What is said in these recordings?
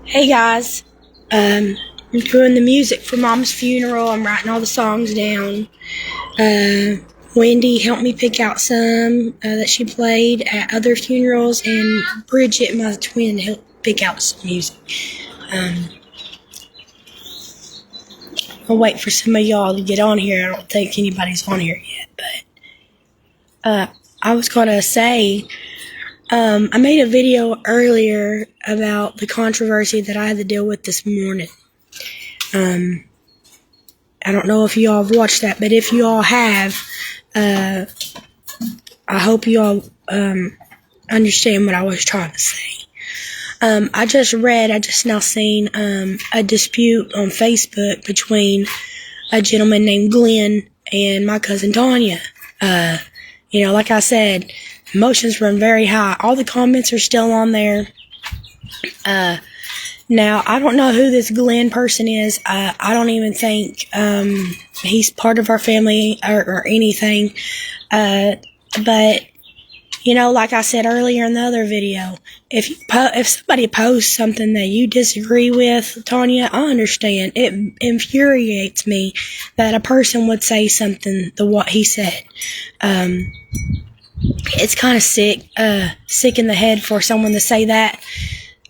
Hey guys, I'm doing the music for Mom's funeral. I'm writing all the songs down. Wendy helped me pick out some that she played at other funerals, and Bridget, my twin, helped pick out some music. I'll wait for some of y'all to get on here. I don't think anybody's on here yet, but I was gonna say, I made a video earlier about the controversy that I had to deal with this morning. I don't know if you all have watched that, but if you all have, I hope you all understand what I was trying to say. I just now seen a dispute on Facebook between a gentleman named Glenn and my cousin Tanya. Like I said, emotions run very high. All the comments are still on there. Now, I don't know who this Glenn person is. I don't even think he's part of our family or anything. But, like I said earlier in the other video, if somebody posts something that you disagree with, Tanya, I understand. It infuriates me that a person would say something to what he said. It's kind of sick in the head for someone to say that.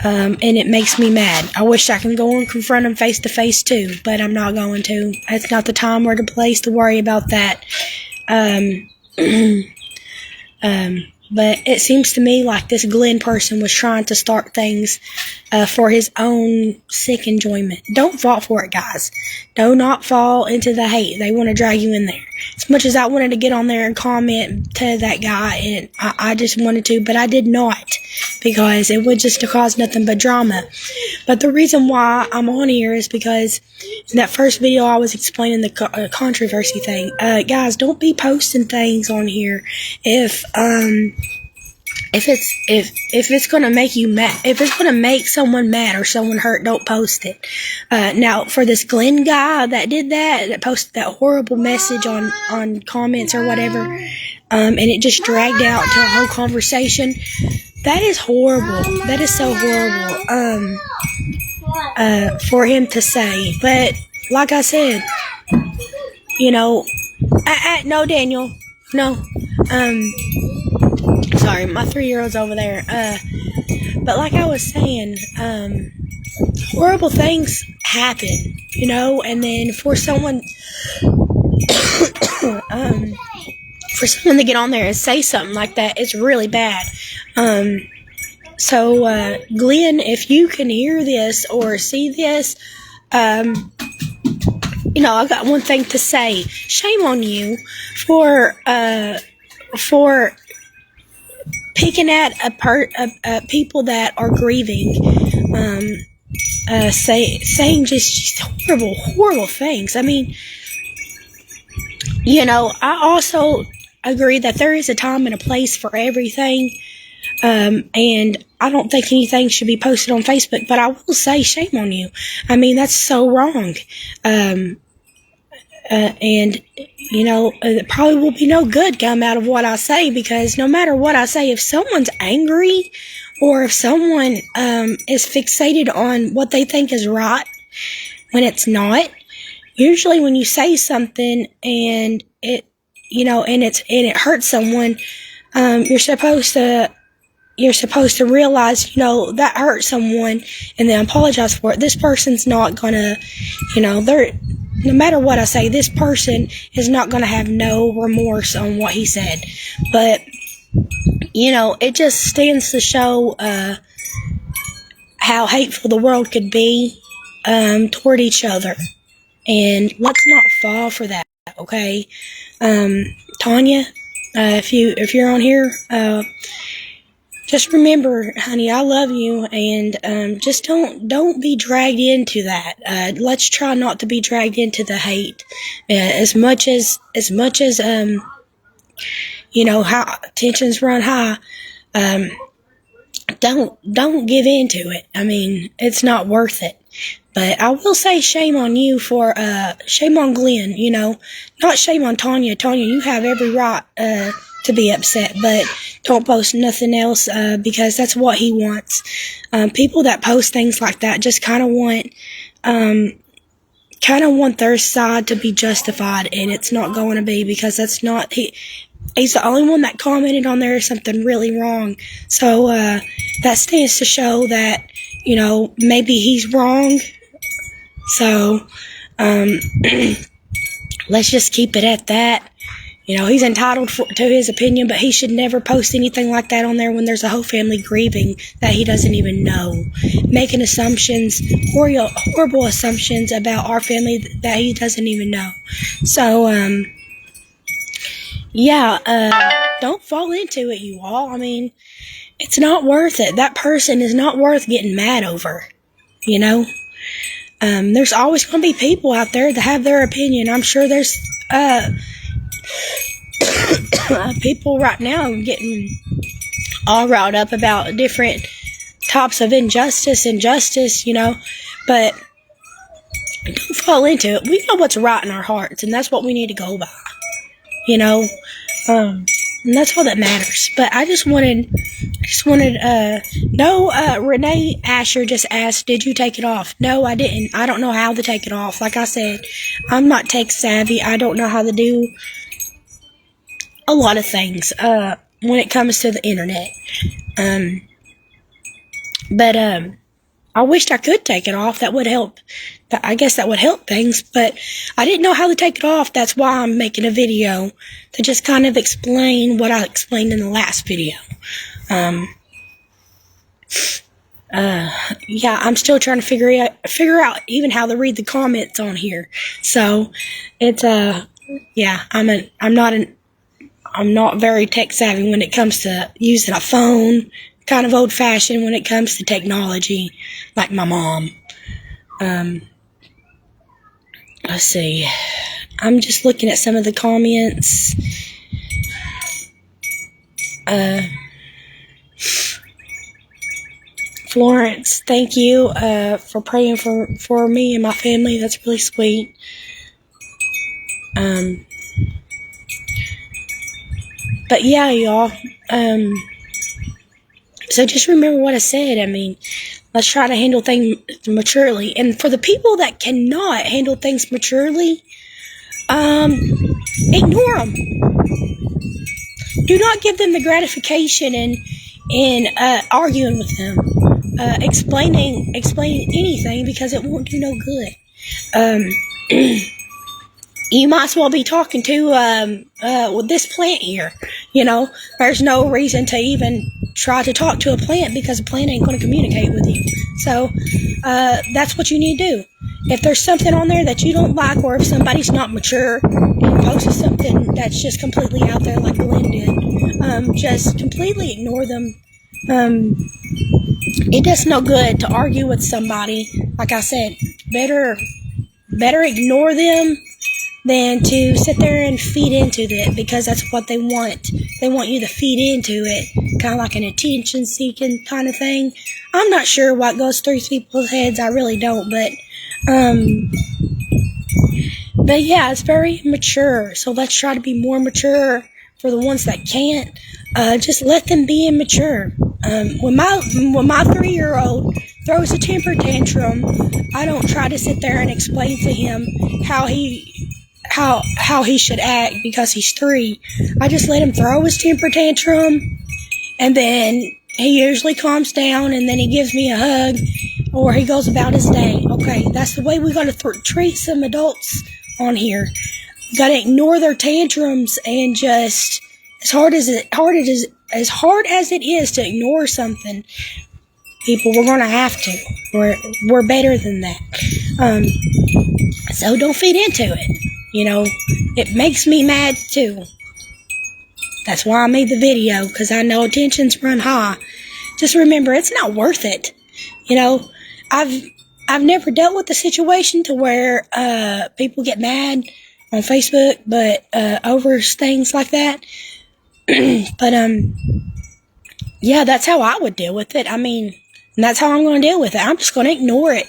And it makes me mad. I wish I could go and confront him face to face too, but I'm not going to. It's not the time or the place to worry about that. But it seems to me like this Glenn person was trying to start things for his own sick enjoyment. Don't fall for it, guys. Do not fall into the hate. They want to drag you in there. As much as I wanted to get on there and comment to that guy, and I just wanted to, but I did not, because it would just cause nothing but drama. But the reason why I'm on here is because in that first video I was explaining the controversy thing. Guys, don't be posting things on here if it's gonna make you mad, if it's gonna make someone mad or someone hurt, don't post it. Now, for this Glenn guy that did that posted that horrible message on comments or whatever, and it just dragged out to a whole conversation, that is horrible. That is so horrible, for him to say. But, like I said, no, Daniel, no, sorry, my 3-year-old's over there. But like I was saying, horrible things happen, and then for someone, for someone to get on there and say something like that, it's really bad. So, Glenn, if you can hear this or see this, I've got one thing to say. Shame on you for picking at people that are grieving, saying just horrible things. I mean, I also agree that there is a time and a place for everything, and I don't think anything should be posted on Facebook, but I will say shame on you. I mean, that's so wrong. And probably will be no good come out of what I say, because no matter what I say, if someone's angry or if someone is fixated on what they think is right when it's not, usually when you say something and it hurts someone, you're supposed to realize, that hurt someone, and then apologize for it. This person's not gonna, no matter what I say, this person is not gonna have no remorse on what he said. But, it just stands to show, how hateful the world could be, toward each other. And let's not fall for that, okay? Tanya, if you're on here, just remember, honey, I love you, and just don't be dragged into that. Let's try not to be dragged into the hate. As much as how tensions run high, don't give in to it. I mean, it's not worth it. But I will say shame on you shame on Glenn, not shame on Tanya. Tanya, you have every right to be upset, but don't post nothing else, because that's what he wants. People that post things like that just kind of want their side to be justified, and it's not going to be, because that's not, he's the only one that commented on there something really wrong. So, that stands to show that, maybe he's wrong. So, let's just keep it at that. He's entitled to his opinion, but he should never post anything like that on there when there's a whole family grieving that he doesn't even know. Making assumptions, horrible assumptions about our family that he doesn't even know. So, don't fall into it, you all. I mean, it's not worth it. That person is not worth getting mad over, There's always going to be people out there that have their opinion. I'm sure there's, people right now getting all riled up about different types of injustice, but don't fall into it. We know what's right in our hearts, and that's what we need to go by, and that's all that matters. But I just wanted, Renee Asher just asked, did you take it off? No, I didn't. I don't know how to take it off. Like I said, I'm not tech savvy. I don't know how to do a lot of things, when it comes to the internet. But I wished I could take it off. That would help. I guess that would help things, but I didn't know how to take it off. That's why I'm making a video to just kind of explain what I explained in the last video. I'm still trying to figure out even how to read the comments on here. So it's, I'm not very tech savvy when it comes to using a phone, kind of old fashioned when it comes to technology, like my mom. Let's see. I'm just looking at some of the comments. Florence, thank you, for praying for me and my family. That's really sweet. But yeah, y'all, so just remember what I said. I mean, let's try to handle things maturely. And for the people that cannot handle things maturely, ignore them. Do not give them the gratification in arguing with them, explaining anything, because it won't do no good. You might as well be talking to with this plant here. There's no reason to even try to talk to a plant, because a plant ain't going to communicate with you. So that's what you need to do. If there's something on there that you don't like, or if somebody's not mature and posts something that's just completely out there like Glenn did, just completely ignore them. It does no good to argue with somebody. Like I said, better ignore them than to sit there and feed into it, because that's what they want. They want you to feed into it, kind of like an attention-seeking kind of thing. I'm not sure what goes through people's heads. I really don't, but yeah, it's very mature. So let's try to be more mature. For the ones that can't, just let them be immature. When my 3-year-old throws a temper tantrum, I don't try to sit there and explain to him how he should act because he's 3. I just let him throw his temper tantrum, and then he usually calms down, and then he gives me a hug, or he goes about his day. Okay, that's the way we gotta treat some adults on here. You gotta ignore their tantrums, and just as hard as it is to ignore something, people, we're gonna have to. We're better than that. So don't feed into it. It makes me mad too. That's why I made the video, because I know tensions run high. Just remember, it's not worth it. I've never dealt with the situation to where people get mad on Facebook, but over things like that. But yeah, that's how I would deal with it. I mean, and that's how I'm going to deal with it. I'm just going to ignore it.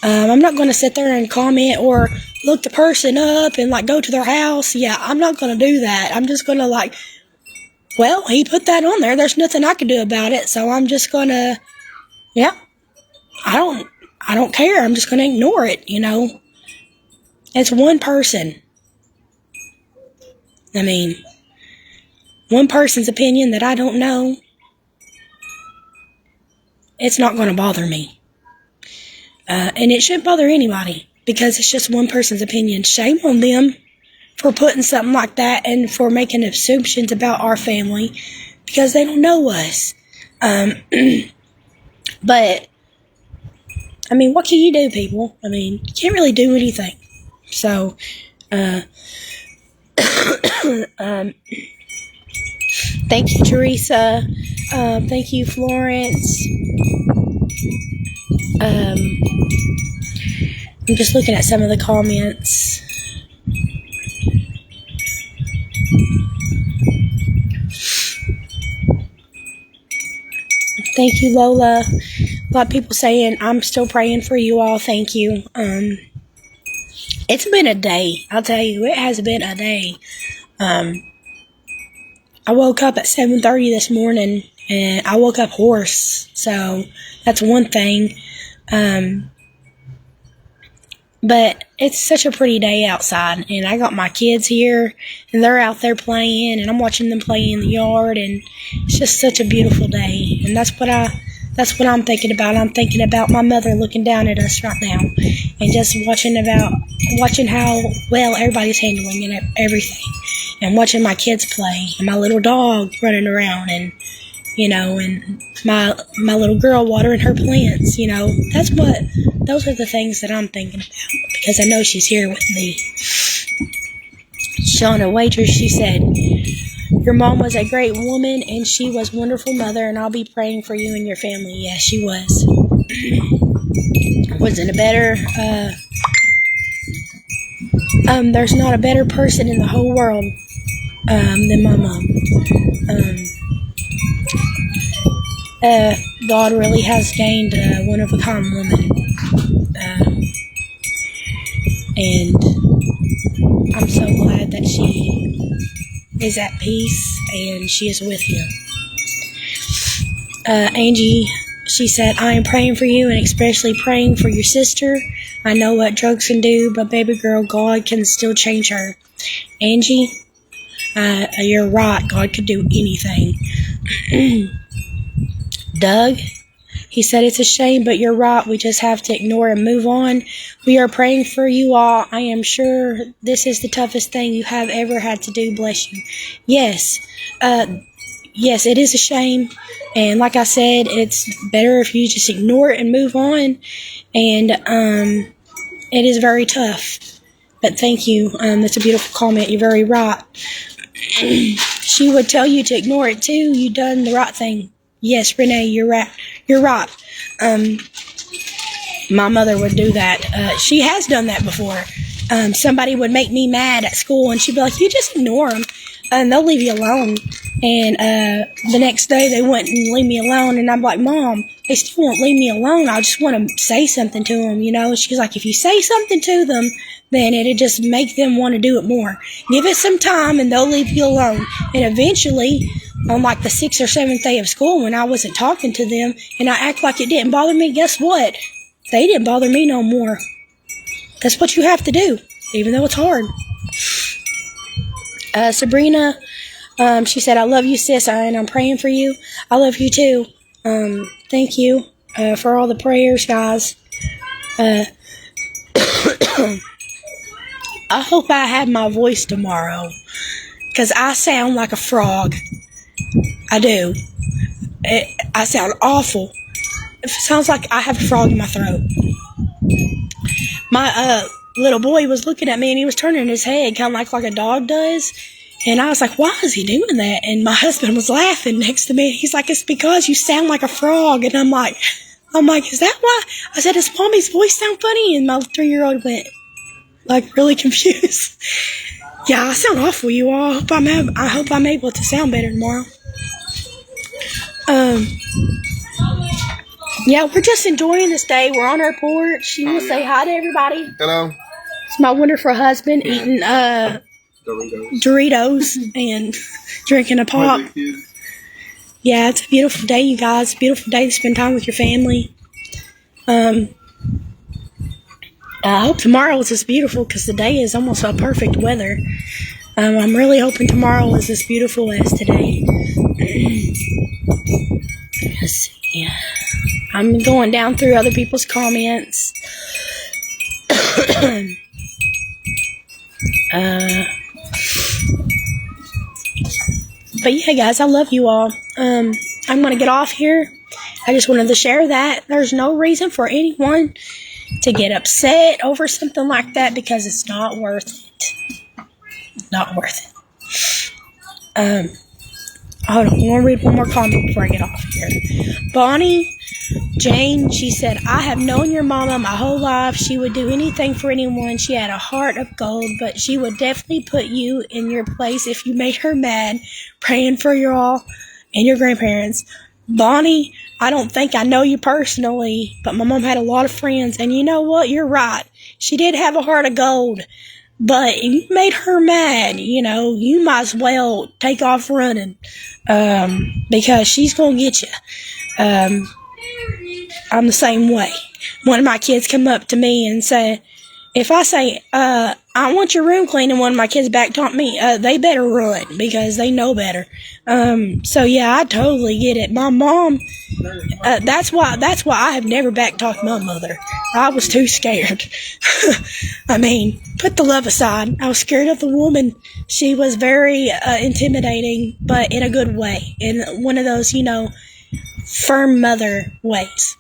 I'm not going to sit there and comment or look the person up and go to their house. Yeah, I'm not going to do that. I'm just going to well, he put that on there. There's nothing I can do about it. So I'm just going to, yeah, I don't care. I'm just going to ignore it, you know. It's one person. I mean, one person's opinion that I don't know. It's not going to bother me. And it shouldn't bother anybody because it's just one person's opinion. Shame on them for putting something like that and for making assumptions about our family because they don't know us. But, I mean, what can you do, people? I mean, you can't really do anything. So, thank you, Teresa. Thank you, Florence. I'm just looking at some of the comments. Thank you, Lola. A lot of people saying, I'm still praying for you all. Thank you. It's been a day. I'll tell you, it has been a day. I woke up at 7:30 this morning, and I woke up hoarse. So that's one thing. But it's such a pretty day outside, and I got my kids here, and they're out there playing, and I'm watching them play in the yard, and it's just such a beautiful day. And that's what I'm thinking about. I'm thinking about my mother looking down at us right now, and just watching how well everybody's handling and everything, and watching my kids play, and my little dog running around, and you know, and my little girl watering her plants, you know. Those are the things that I'm thinking about, because I know she's here with me. Shauna Waitress, she said, your mom was a great woman, and she was a wonderful mother, and I'll be praying for you and your family. Yes, she was. Wasn't a better, there's not a better person in the whole world, than my mom. God really has gained a one-of-a-kind woman. And I'm so glad that she is at peace and she is with him. Angie, she said, I am praying for you and especially praying for your sister. I know what drugs can do, but baby girl, God can still change her. Angie, you're right. God could do anything. Doug, he said, it's a shame, but you're right. We just have to ignore and move on. We are praying for you all. I am sure this is the toughest thing you have ever had to do. Bless you. Yes. Yes, it is a shame. And like I said, it's better if you just ignore it and move on. And it is very tough. But thank you. That's a beautiful comment. You're very right. She would tell you to ignore it too. You done the right thing. Yes, Renee, you're right. You're right. My mother would do that. She has done that before. Somebody would make me mad at school, and she'd be like, you just ignore them, and they'll leave you alone. And the next day, they wouldn't leave me alone, and I'm like, Mom, they still won't leave me alone. I just want to say something to them, you know? She's like, if you say something to them, then it'll just make them want to do it more. Give it some time, and they'll leave you alone. And eventually, on like the 6th or 7th day of school, when I wasn't talking to them, and I act like it didn't bother me, guess what? They didn't bother me no more. That's what you have to do, even though it's hard. Sabrina, she said, I love you, sis, and I'm praying for you. I love you too. Thank you for all the prayers, guys. I hope I have my voice tomorrow, because I sound like a frog. I do. I sound awful. It sounds like I have a frog in my throat. My little boy was looking at me, and he was turning his head kind of like a dog does. And I was like, why is he doing that? And my husband was laughing next to me. He's like, it's because you sound like a frog. And I'm like, is that why? I said, does Mommy's voice sound funny? And my 3-year-old went, like, really confused. Yeah, I sound awful, you all. I hope I'm able to sound better tomorrow. Yeah, we're just enjoying this day. We're on our porch. You want to say hi to everybody? Hello. It's my wonderful husband eating Doritos and drinking a pop. Yeah, it's a beautiful day, you guys. Beautiful day to spend time with your family. I hope tomorrow is as beautiful because today is almost a perfect weather. I'm really hoping tomorrow is as beautiful as today. Let's see. I'm going down through other people's comments. But yeah, guys, I love you all. I'm going to get off here. I just wanted to share that. There's no reason for anyone to get upset over something like that because it's not worth it. Not worth it. Hold on, I'm going to read one more comment before I get off here. Bonnie Jane, she said, I have known your mama my whole life. She would do anything for anyone. She had a heart of gold, but she would definitely put you in your place if you made her mad. Praying for you all and your grandparents. Bonnie, I don't think I know you personally, but my mom had a lot of friends, and you know what? You're right. She did have a heart of gold. But you made her mad, you might as well take off running, because she's gonna get you. I'm the same way. One of my kids come up to me and say, if I say, I want your room cleaned, and one of my kids back-talk me, they better run, because they know better. So yeah, I totally get it. My mom, that's why I have never back-talked my mother. I was too scared. I mean, put the love aside. I was scared of the woman. She was very intimidating, but in a good way. In one of those, firm mother ways.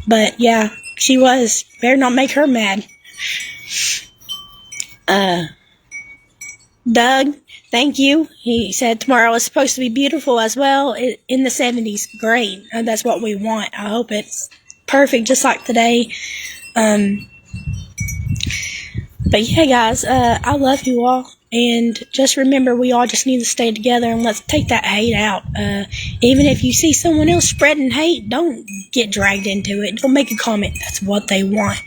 But yeah, she was. Better not make her mad. Doug, thank you. He said tomorrow is supposed to be beautiful as well, in the 70s. Great. That's what we want. I hope it's perfect just like today. But yeah, guys, I love you all, and just remember, we all just need to stay together, and let's take that hate out. Even if you see someone else spreading hate, don't get dragged into it. Don't make a comment. That's what they want.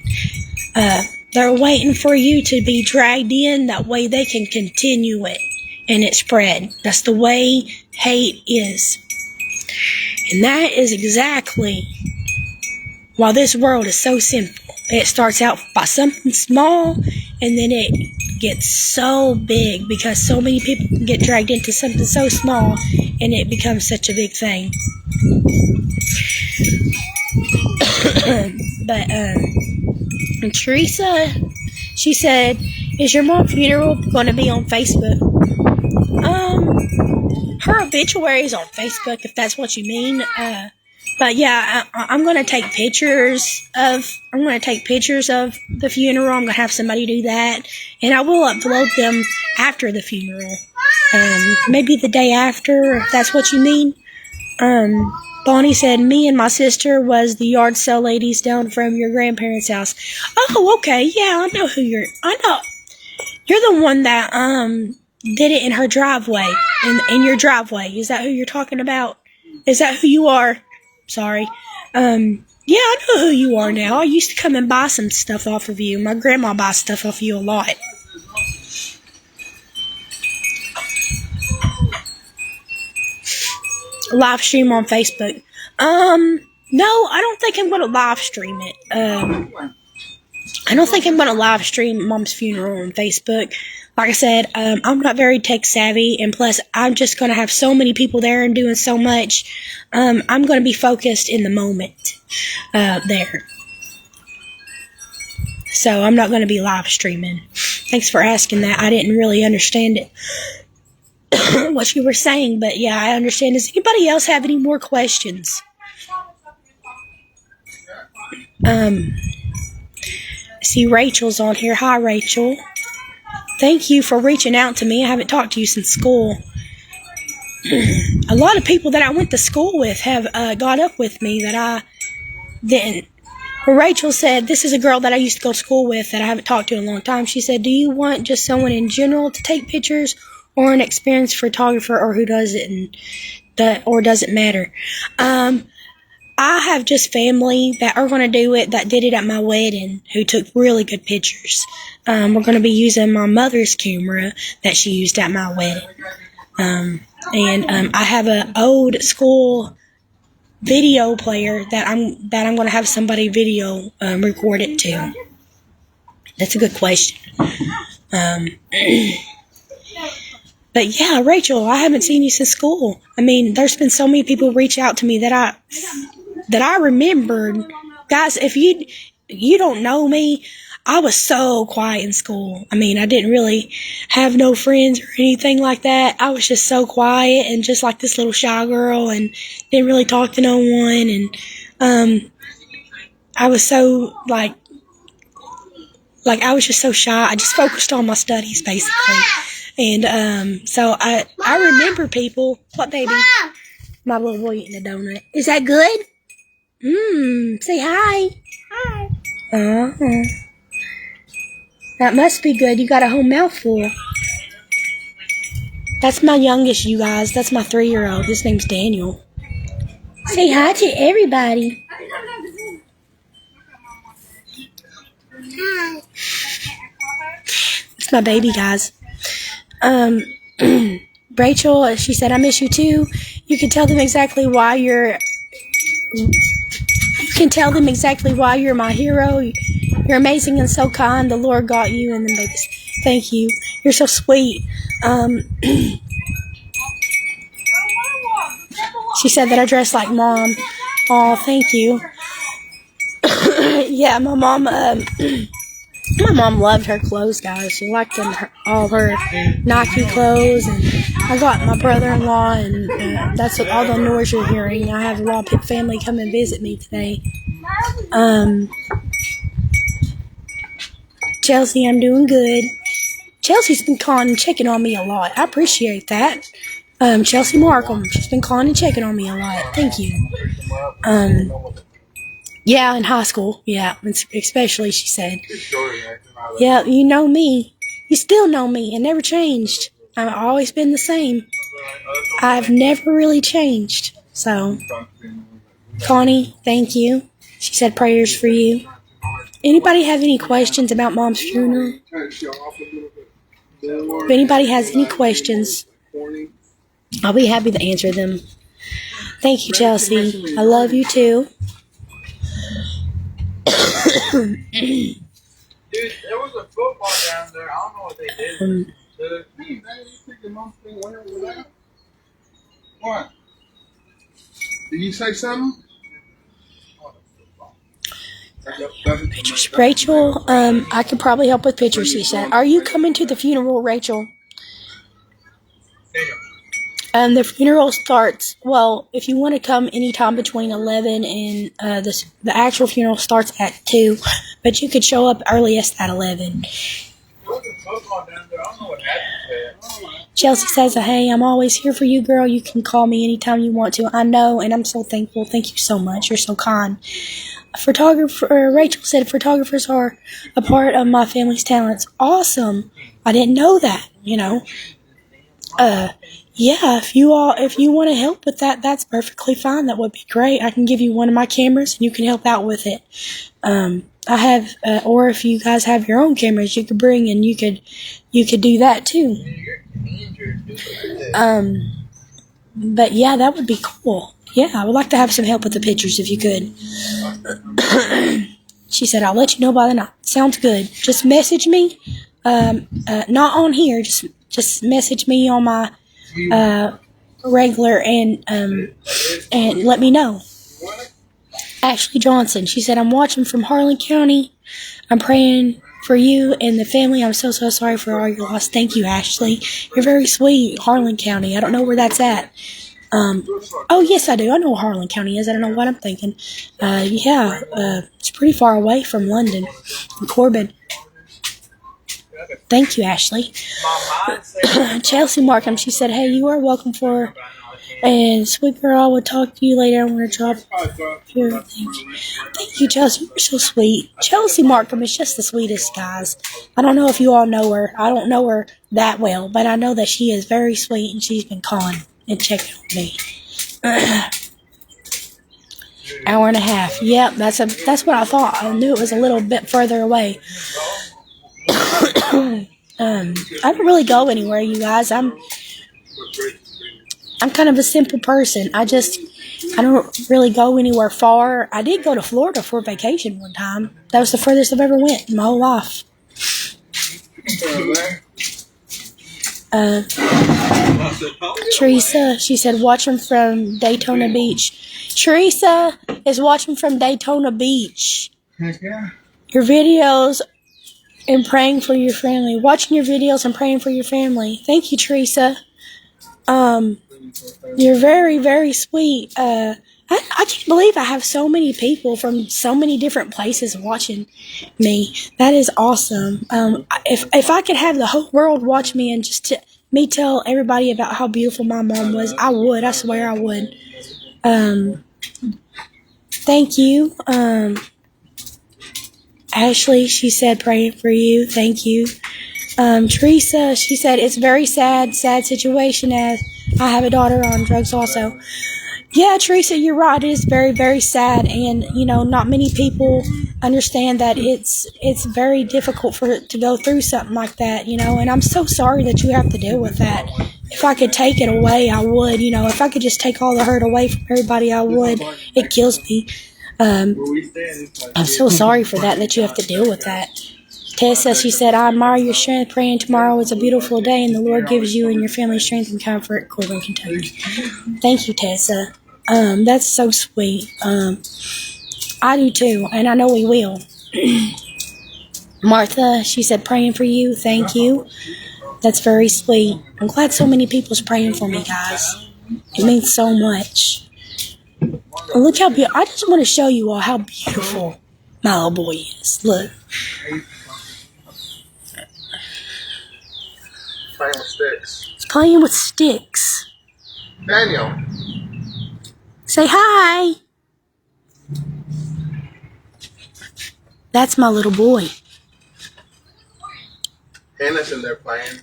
They're waiting for you to be dragged in. That way they can continue it and it spread. That's the way hate is. And that is exactly why this world is so simple. It starts out by something small, and then it gets so big because so many people can get dragged into something so small, and it becomes such a big thing. But, Teresa, she said, is your mom's funeral going to be on Facebook? Her obituary is on Facebook, if that's what you mean. But yeah, I'm going to take pictures of the funeral. I'm going to have somebody do that, and I will upload them after the funeral. Maybe the day after, if that's what you mean. Bonnie said, me and my sister was the yard sale ladies down from your grandparents' house. Oh, okay. Yeah, I know. You're the one that, did it in her driveway, in your driveway. Is that who you're talking about? Is that who you are? Sorry. Yeah, I know who you are now. I used to come and buy some stuff off of you. My grandma buys stuff off of you a lot. Live stream on Facebook. No, I don't think I'm going to live stream it. I don't think I'm going to live stream Mom's funeral on Facebook. Like I said, I'm not very tech savvy, and plus, I'm just going to have so many people there and doing so much. I'm going to be focused in the moment there. So I'm not going to be live streaming. Thanks for asking that. I didn't really understand it. What you were saying, but yeah, I understand. Does anybody else have any more questions? See, Rachel's on here. Hi, Rachel. Thank you for reaching out to me. I haven't talked to you since school. A lot of people that I went to school with have got up with me that I didn't. Rachel said, this is a girl that I used to go to school with that I haven't talked to in a long time. She said, do you want just someone in general to take pictures, or an experienced photographer, or who does it, or does it matter? I have just family that are going to do it, that did it at my wedding, who took really good pictures. We're going to be using my mother's camera that she used at my wedding. I have an old school video player that I'm going to have somebody video record it to. That's a good question. But yeah, Rachel, I haven't seen you since school. I mean, there's been so many people reach out to me that I remembered. Guys, if you don't know me, I was so quiet in school. I mean, I didn't really have no friends or anything like that. I was just so quiet and just like this little shy girl and didn't really talk to no one. And I was so like I was just so shy. I just focused on my studies basically. And so I remember people. What, baby? My little boy eating a donut. Is that good? Say hi. Hi. That must be good. You got a whole mouthful. That's my youngest, you guys. That's my 3-year-old. His name's Daniel. Say hi to everybody. Hi. It's my baby, guys. Rachel, she said, I miss you too. You can tell them exactly why you're my hero. You're amazing and so kind. The Lord got you and the babies. Thank you. You're so sweet. She said that I dress like Mom. Oh, thank you. Yeah, my mom loved her clothes, guys. She liked all her Nike clothes, and I got my brother-in-law, and that's what all the noise you're hearing. I have a lot of family come and visit me today. Chelsea, I'm doing good. Chelsea's been calling and checking on me a lot. I appreciate that. Chelsea Markham, she's been calling and checking on me a lot. Thank you. Yeah, in high school. Yeah, especially, she said. Yeah, you know me. You still know me. It never changed. I've always been the same. I've never really changed. So, Connie, thank you. She said prayers for you. Anybody have any questions about Mom's funeral? If anybody has any questions, I'll be happy to answer them. Thank you, Chelsea. I love you too. Dude, there was a football down there. I don't know what they did. What? Did you say something? Pictures. Rachel, I could probably help with pictures, she said. Are you coming to the funeral, Rachel? The funeral starts, well, if you want to come anytime between 11 and the actual funeral starts at 2, but you could show up earliest at 11. Chelsea says, hey, I'm always here for you, girl. You can call me anytime you want to. I know, and I'm so thankful. Thank you so much. You're so kind. Rachel said, photographers are a part of my family's talents. Awesome. I didn't know that, you know. Yeah, if you want to help with that, that's perfectly fine. That would be great. I can give you one of my cameras and you can help out with it. I have, or if you guys have your own cameras, you could bring and you could do that too. But yeah, that would be cool. Yeah, I would like to have some help with the pictures if you could. She said, I'll let you know by the night. Sounds good. Just message me. Not on here. Just message me on my regular and let me know. Ashley Johnson, she said, I'm watching from Harlan County. I'm praying for you and the family. I'm so sorry for all your loss. Thank you, Ashley. You're very sweet. Harlan County. I don't know where that's at. Oh, yes, I do. I know where Harlan County is. I don't know what I'm thinking. It's pretty far away from London, from Corbin. Thank you, Ashley. Chelsea Markham, she said, hey, you are welcome for, and sweet girl, I will talk to you later. I'm going to drop here. Thank you, Chelsea. You're so sweet. Chelsea Markham is just the sweetest, guys. I don't know if you all know her. I don't know her that well, but I know that she is very sweet, and she's been calling and checking on me. Hour and a half. Yep, that's what I thought. I knew it was a little bit further away. I don't really go anywhere, you guys. I'm kind of a simple person. I don't really go anywhere far. I did go to Florida for vacation one time. That was the furthest I've ever went in my whole life. Teresa, she said, watching from Daytona Beach. Teresa is watching from Daytona Beach. Heck yeah. Your videos and praying for your family. Watching your videos and praying for your family. Thank you, Teresa. You're very, very sweet. I can't believe I have so many people from so many different places watching me. That is awesome. If I could have the whole world watch me and just me tell everybody about how beautiful my mom was, I would. I swear I would. Thank you. Ashley, she said, praying for you. Thank you. Teresa, she said, it's very sad situation as I have a daughter on drugs also. Yeah, Teresa, you're right. It is very, very sad. And, not many people understand that it's very difficult to go through something like that, and I'm so sorry that you have to deal with that. If I could take it away, I would, if I could just take all the hurt away from everybody, I would. It kills me. I'm so sorry for that you have to deal with that. Tessa, she said, I admire your strength. Praying tomorrow is a beautiful day, and the Lord gives you and your family strength and comfort. Corbin, Kentucky. Thank you, Tessa. That's so sweet. I do too, and I know we will. Martha, she said, praying for you. Thank you. That's very sweet. I'm glad so many people's praying for me, guys. It means so much. Look how beautiful. I just want to show you all how beautiful my little boy is. Look. Playing with sticks. He's playing with sticks. Daniel. Say hi. That's my little boy. Hannah's in there playing.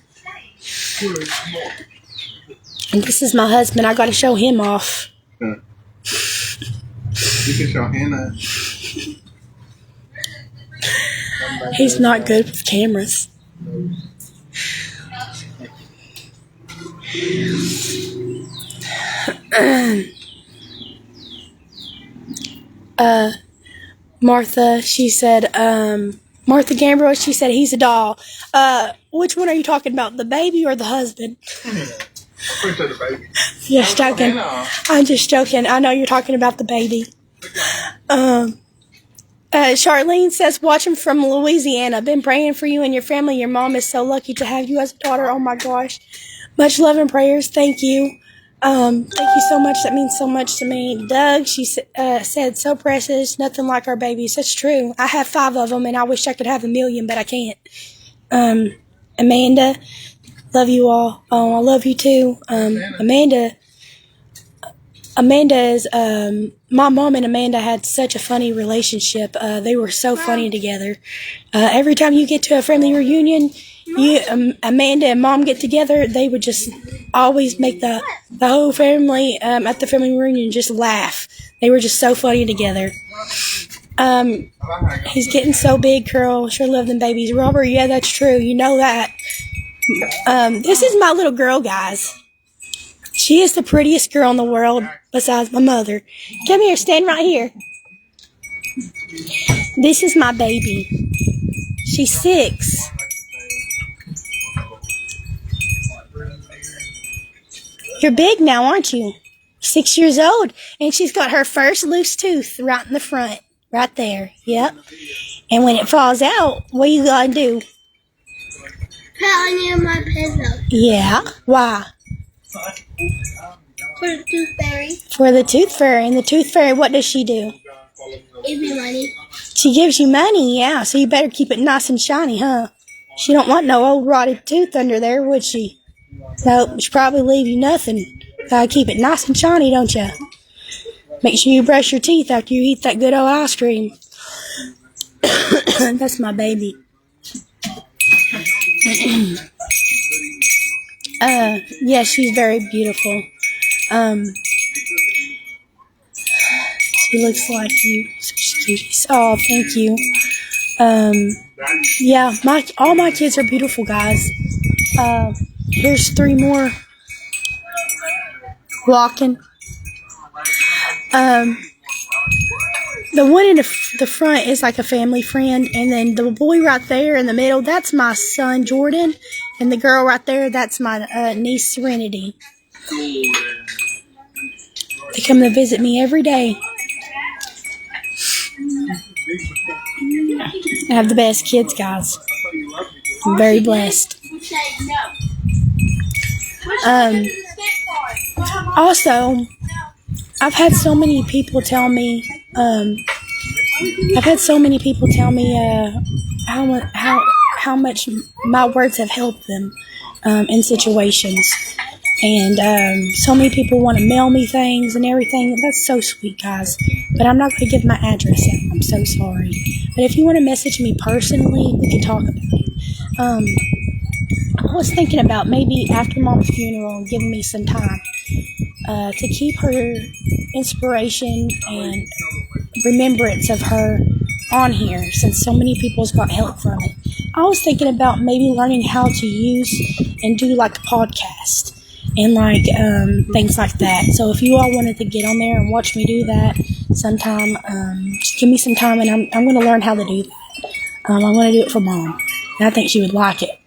And this is my husband. I got to show him off. You can show Hannah. He's not good with cameras. Martha, she said, Martha Gambrill, she said, he's a doll. Which one are you talking about, the baby or the husband? I'm pretty sure the baby. Just joking. I'm just joking. I know you're talking about the baby. Charlene says, watching from Louisiana. Been praying for you and your family. Your mom is so lucky to have you as a daughter. Oh my gosh. Much love and prayers. Thank you. Thank you so much. That means so much to me. Doug, she said, so precious. Nothing like our babies. That's true. I have 5 of them and I wish I could have 1,000,000, but I can't. Amanda, love you all. Oh, I love you too. Amanda is, my mom and Amanda had such a funny relationship. They were so funny together. Every time you get to a family reunion, Amanda and Mom get together, they would just always make the whole family, at the family reunion just laugh. They were just so funny together. He's getting so big, Curl. Sure love them babies. Robert, yeah, that's true. You know that. This is my little girl, guys. She is the prettiest girl in the world besides my mother. Come here, stand right here. This is my baby. She's 6. You're big now, aren't you? 6 years old. And she's got her first loose tooth right in the front. Right there. Yep. And when it falls out, what you gotta do? Put on my pillow. Yeah. Why? For the tooth fairy. For the tooth fairy. And the tooth fairy, what does she do? Give me money. She gives you money, yeah. So you better keep it nice and shiny, huh? She don't want no old rotted tooth under there, would she? Nope, she'd probably leave you nothing. Gotta keep it nice and shiny, don't you? Make sure you brush your teeth after you eat that good old ice cream. That's my baby. Yeah, she's very beautiful. He looks like you. Such cuties. Oh, thank you. Yeah, all my kids are beautiful, guys. Here's 3 more walking. The one in the front is like a family friend, and then the boy right there in the middle, that's my son Jordan, and the girl right there, that's my niece Serenity. They come to visit me every day. I have the best kids, guys. I'm very blessed. Also, I've had so many people tell me, how much my words have helped them in situations. And so many people want to mail me things and everything. That's so sweet, guys. But I'm not going to give my address out. I'm so sorry. But if you want to message me personally, we can talk about it. I was thinking about maybe after Mom's funeral, giving me some time to keep her inspiration and remembrance of her on here, since so many people's got help from it. I was thinking about maybe learning how to use and do like a podcast and like things like that. So if you all wanted to get on there and watch me do that sometime, just give me some time, and I'm going to learn how to do that. I'm going to do it for Mom, and I think she would like it.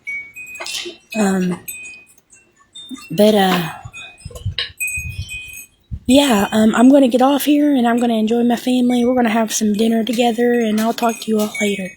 Yeah, I'm going to get off here, and I'm going to enjoy my family. We're going to have some dinner together, and I'll talk to you all later.